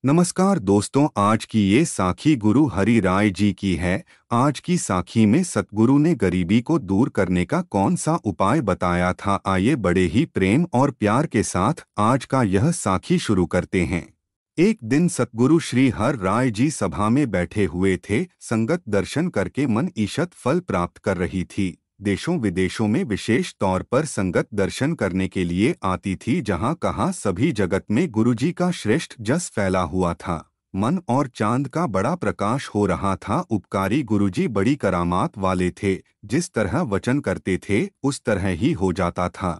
नमस्कार दोस्तों, आज की ये साखी गुरु हरि राय जी की है। आज की साखी में सतगुरु ने गरीबी को दूर करने का कौन सा उपाय बताया था। आइए बड़े ही प्रेम और प्यार के साथ आज का यह साखी शुरू करते हैं। एक दिन सतगुरु श्री हर राय जी सभा में बैठे हुए थे। संगत दर्शन करके मन ईशत फल प्राप्त कर रही थी। देशों विदेशों में विशेष तौर पर संगत दर्शन करने के लिए आती थी। जहाँ कहाँ सभी जगत में गुरुजी का श्रेष्ठ जस फैला हुआ था। मन और चांद का बड़ा प्रकाश हो रहा था। उपकारी गुरुजी बड़ी करामात वाले थे। जिस तरह वचन करते थे उस तरह ही हो जाता था।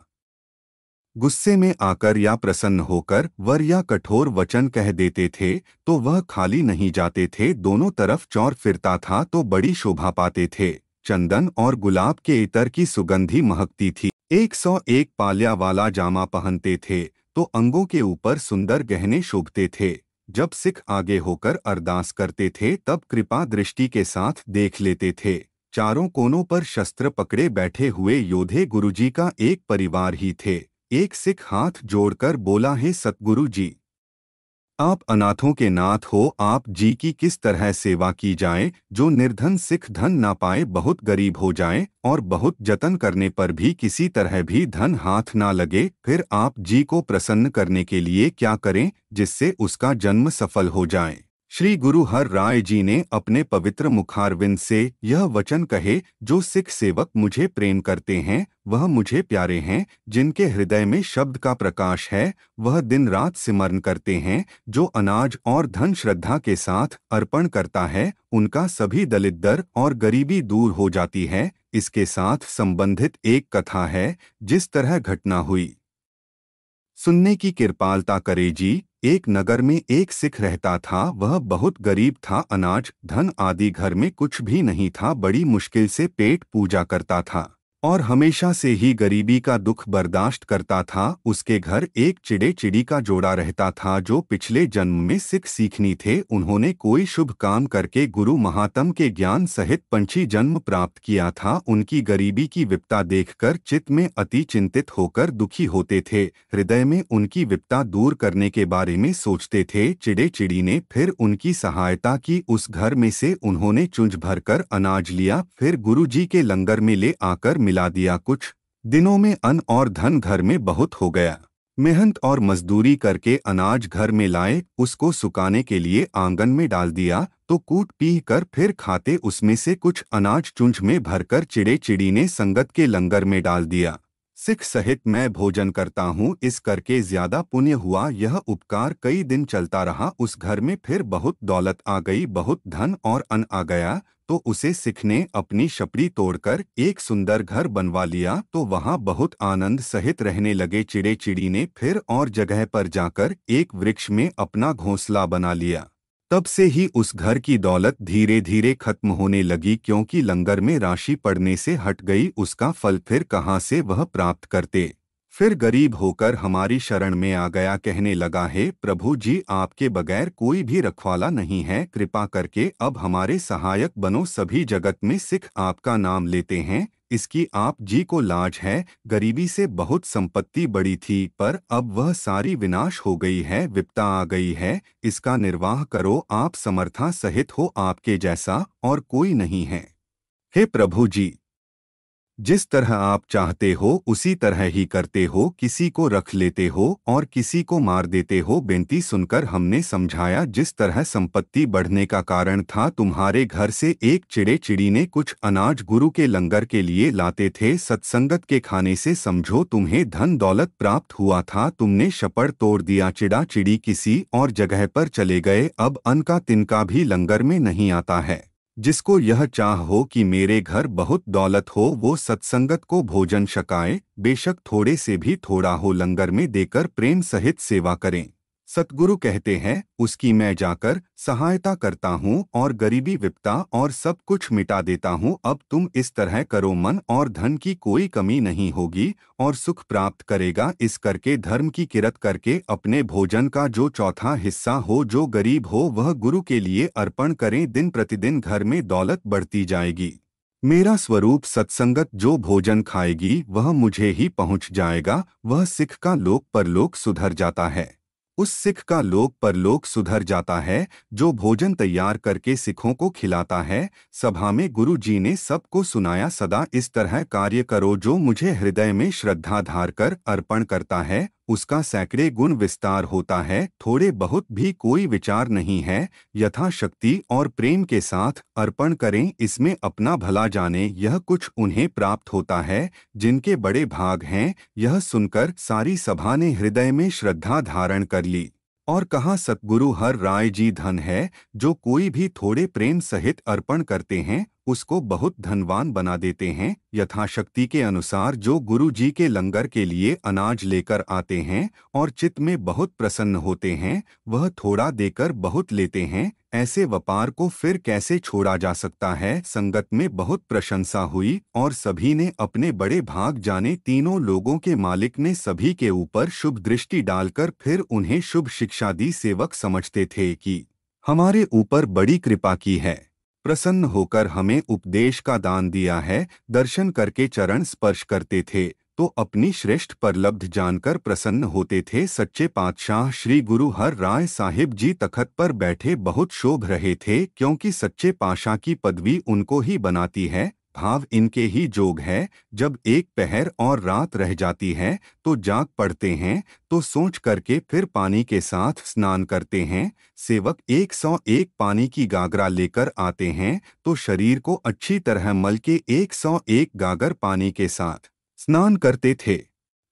गुस्से में आकर या प्रसन्न होकर वर या कठोर वचन कह देते थे तो वह खाली नहीं जाते थे। दोनों तरफ चौर फिरता था तो बड़ी शोभा पाते थे। चंदन और गुलाब के इत्र की सुगंधी महकती थी। 101 पाल्या वाला जामा पहनते थे तो अंगों के ऊपर सुंदर गहने शोभते थे। जब सिख आगे होकर अरदास करते थे तब कृपा दृष्टि के साथ देख लेते थे। चारों कोनों पर शस्त्र पकड़े बैठे हुए योधे गुरुजी का एक परिवार ही थे। एक सिख हाथ जोड़कर बोला, हे सतगुरु जी, आप अनाथों के नाथ हो। आप जी की किस तरह सेवा की जाए जो निर्धन सिख धन ना पाए, बहुत गरीब हो जाए और बहुत जतन करने पर भी किसी तरह भी धन हाथ ना लगे। फिर आप जी को प्रसन्न करने के लिए क्या करें जिससे उसका जन्म सफल हो जाए। श्री गुरु हर राय जी ने अपने पवित्र मुखारविंद से यह वचन कहे, जो सिख सेवक मुझे प्रेम करते हैं वह मुझे प्यारे हैं। जिनके हृदय में शब्द का प्रकाश है वह दिन रात सिमरन करते हैं। जो अनाज और धन श्रद्धा के साथ अर्पण करता है उनका सभी दलिद्र और गरीबी दूर हो जाती है। इसके साथ संबंधित एक कथा है। जिस तरह घटना हुई सुनने की कृपालता करे जी। एक नगर में एक सिख रहता था। वह बहुत गरीब था। अनाज धन आदि घर में कुछ भी नहीं था। बड़ी मुश्किल से पेट पूजा करता था और हमेशा से ही गरीबी का दुख बर्दाश्त करता था। उसके घर एक चिड़े चिड़ी का जोड़ा रहता था जो पिछले जन्म में सिख सीखनी थे। उन्होंने कोई शुभ काम करके गुरु महात्म के ज्ञान सहित पंछी जन्म प्राप्त किया था। उनकी गरीबी की विपदा देखकर चित्त में अति चिंतित होकर दुखी होते थे। हृदय में उनकी विपदा दूर करने के बारे में सोचते थे। चिड़े चिड़ी ने फिर उनकी सहायता की। उस घर में से उन्होंने चुंझ भरकर अनाज लिया। फिर गुरु जी के लंगर में ले आकर मिला दिया। कुछ दिनों में अन्न और धन घर में बहुत हो गया। मेहनत और मजदूरी करके अनाज घर में लाए। उसको सुखाने के लिए आंगन में डाल दिया तो कूट पीह कर फिर खाते। उसमें से कुछ अनाज चुंझ में भरकर चिड़े चिड़ी ने संगत के लंगर में डाल दिया। सिख सहित मैं भोजन करता हूँ, इस करके ज्यादा पुण्य हुआ। यह उपकार कई दिन चलता रहा। उस घर में फिर बहुत दौलत आ गई, बहुत धन और अन्न आ गया। तो उसे सिख ने अपनी छपड़ी तोड़कर एक सुंदर घर बनवा लिया तो वहां बहुत आनंद सहित रहने लगे। चिड़े चिड़ी ने फिर और जगह पर जाकर एक वृक्ष में अपना घोंसला बना लिया। तब से ही उस घर की दौलत धीरे धीरे खत्म होने लगी, क्योंकि लंगर में राशि पड़ने से हट गई। उसका फल फिर कहाँ से वह प्राप्त करते। फिर गरीब होकर हमारी शरण में आ गया। कहने लगा, हे प्रभु जी, आपके बगैर कोई भी रखवाला नहीं है। कृपा करके अब हमारे सहायक बनो। सभी जगत में सिख आपका नाम लेते हैं। इसकी आप जी को लाज है। गरीबी से बहुत संपत्ति बड़ी थी पर अब वह सारी विनाश हो गई है। विपदा आ गई है, इसका निर्वाह करो। आप समर्था सहित हो, आपके जैसा और कोई नहीं है। हे प्रभु जी, जिस तरह आप चाहते हो उसी तरह ही करते हो। किसी को रख लेते हो और किसी को मार देते हो। बेनती सुनकर हमने समझाया। जिस तरह संपत्ति बढ़ने का कारण था, तुम्हारे घर से एक चिड़े चिड़ी ने कुछ अनाज गुरु के लंगर के लिए लाते थे। सत्संगत के खाने से समझो तुम्हें धन दौलत प्राप्त हुआ था। तुमने शपड़ तोड़ दिया। चिड़ा चिड़ी किसी और जगह पर चले गए। अब अन्न का तिनका भी लंगर में नहीं आता है। जिसको यह चाह हो कि मेरे घर बहुत दौलत हो, वो सत्संगत को भोजन छकाए। बेशक थोड़े से भी थोड़ा हो, लंगर में देकर प्रेम सहित सेवा करें। सतगुरु कहते हैं, उसकी मैं जाकर सहायता करता हूँ और गरीबी विपदा और सब कुछ मिटा देता हूँ। अब तुम इस तरह करो, मन और धन की कोई कमी नहीं होगी और सुख प्राप्त करेगा। इस करके धर्म की किरत करके अपने भोजन का जो चौथा हिस्सा हो, जो गरीब हो, वह गुरु के लिए अर्पण करें। दिन प्रतिदिन घर में दौलत बढ़ती जाएगी। मेरा स्वरूप सत्संगत जो भोजन खाएगी वह मुझे ही पहुँच जाएगा। वह सिख का लोक परलोक सुधर जाता है। उस सिख का लोक परलोक सुधर जाता है जो भोजन तैयार करके सिखों को खिलाता है। सभा में गुरु जी ने सबको सुनाया, सदा इस तरह कार्य करो, जो मुझे हृदय में श्रद्धा धार कर अर्पण करता है उसका सैकड़े गुण विस्तार होता है। थोड़े बहुत भी कोई विचार नहीं है, यथाशक्ति और प्रेम के साथ अर्पण करें, इसमें अपना भला जाने, यह कुछ उन्हें प्राप्त होता है जिनके बड़े भाग हैं। यह सुनकर सारी सभा ने हृदय में श्रद्धा धारण कर ली और कहा, सतगुरु हर राय जी धन है, जो कोई भी थोड़े प्रेम सहित अर्पण करते हैं उसको बहुत धनवान बना देते हैं। यथाशक्ति के अनुसार जो गुरु जी के लंगर के लिए अनाज लेकर आते हैं और चित्त में बहुत प्रसन्न होते हैं, वह थोड़ा देकर बहुत लेते हैं। ऐसे व्यापार को फिर कैसे छोड़ा जा सकता है। संगत में बहुत प्रशंसा हुई और सभी ने अपने बड़े भाग जाने। तीनों लोगों के मालिक ने सभी के ऊपर शुभ दृष्टि डालकर फिर उन्हें शुभ शिक्षा दी। सेवक समझते थे कि हमारे ऊपर बड़ी कृपा की है, प्रसन्न होकर हमें उपदेश का दान दिया है। दर्शन करके चरण स्पर्श करते थे तो अपनी श्रेष्ठ परलब्ध जानकर प्रसन्न होते थे। सच्चे पातशाह श्री गुरु हर राय साहिब जी तखत पर बैठे बहुत शोभ रहे थे, क्योंकि सच्चे पातशाह की पदवी उनको ही बनाती है। भाव इनके ही जोग है। जब एक पहर और रात रह जाती है तो जाग पड़ते हैं, तो सोच करके फिर पानी के साथ स्नान करते हैं। सेवक 101 पानी की गागरा लेकर आते हैं तो शरीर को अच्छी तरह मल के 101 गागर पानी के साथ स्नान करते थे।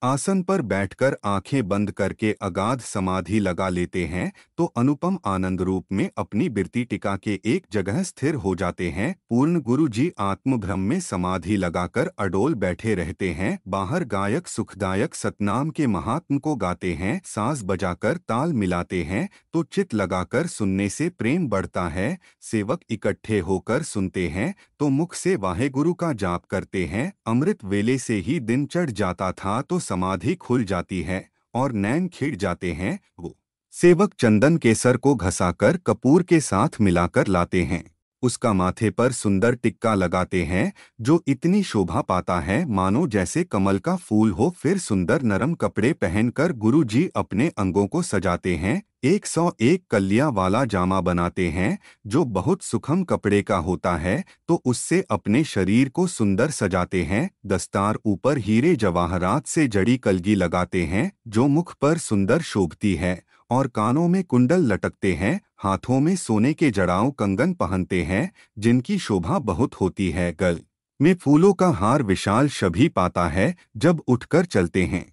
आसन पर बैठकर आंखें बंद करके अगाध समाधि लगा लेते हैं तो अनुपम आनंद रूप में अपनी बिरती टिका के एक जगह स्थिर हो जाते हैं। पूर्ण गुरु जी आत्मभ्रम में समाधि लगाकर अडोल बैठे रहते हैं। बाहर गायक सुखदायक सतनाम के महात्म को गाते हैं, साज बजाकर ताल मिलाते हैं तो चित लगाकर सुनने से प्रेम बढ़ता है। सेवक इकट्ठे होकर सुनते हैं तो मुख से वाहेगुरु का जाप करते हैं। अमृत वेले से ही दिन चढ़ जाता था तो समाधि खुल जाती है और नैन खिड़ जाते हैं। वो सेवक चंदन केसर को घसाकर कपूर के साथ मिलाकर लाते हैं, उसका माथे पर सुंदर टिक्का लगाते हैं जो इतनी शोभा पाता है मानो जैसे कमल का फूल हो। फिर सुंदर नरम कपड़े पहनकर गुरु जी अपने अंगों को सजाते हैं। 101 कलियां वाला जामा बनाते हैं जो बहुत सुखम कपड़े का होता है, तो उससे अपने शरीर को सुंदर सजाते हैं। दस्तार ऊपर हीरे जवाहरात से जड़ी कलगी लगाते हैं जो मुख पर सुंदर शोभती है और कानों में कुंडल लटकते हैं। हाथों में सोने के जड़ाऊ कंगन पहनते हैं जिनकी शोभा बहुत होती है। गल में फूलों का हार विशाल शोभा पाता है। जब उठकर चलते हैं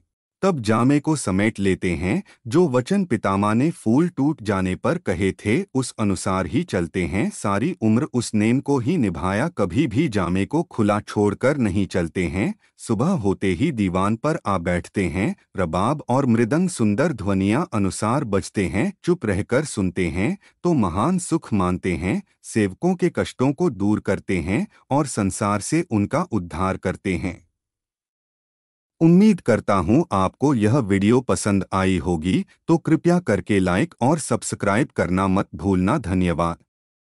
तब जामे को समेट लेते हैं, जो वचन पितामह ने फूल टूट जाने पर कहे थे उस अनुसार ही चलते हैं। सारी उम्र उस नेम को ही निभाया, कभी भी जामे को खुला छोड़कर नहीं चलते हैं। सुबह होते ही दीवान पर आ बैठते हैं। रबाब और मृदंग सुंदर ध्वनियां अनुसार बजते हैं। चुप रहकर सुनते हैं तो महान सुख मानते हैं। सेवकों के कष्टों को दूर करते हैं और संसार से उनका उद्धार करते हैं। उम्मीद करता हूँ आपको यह वीडियो पसंद आई होगी, तो कृपया करके लाइक और सब्सक्राइब करना मत भूलना। धन्यवाद।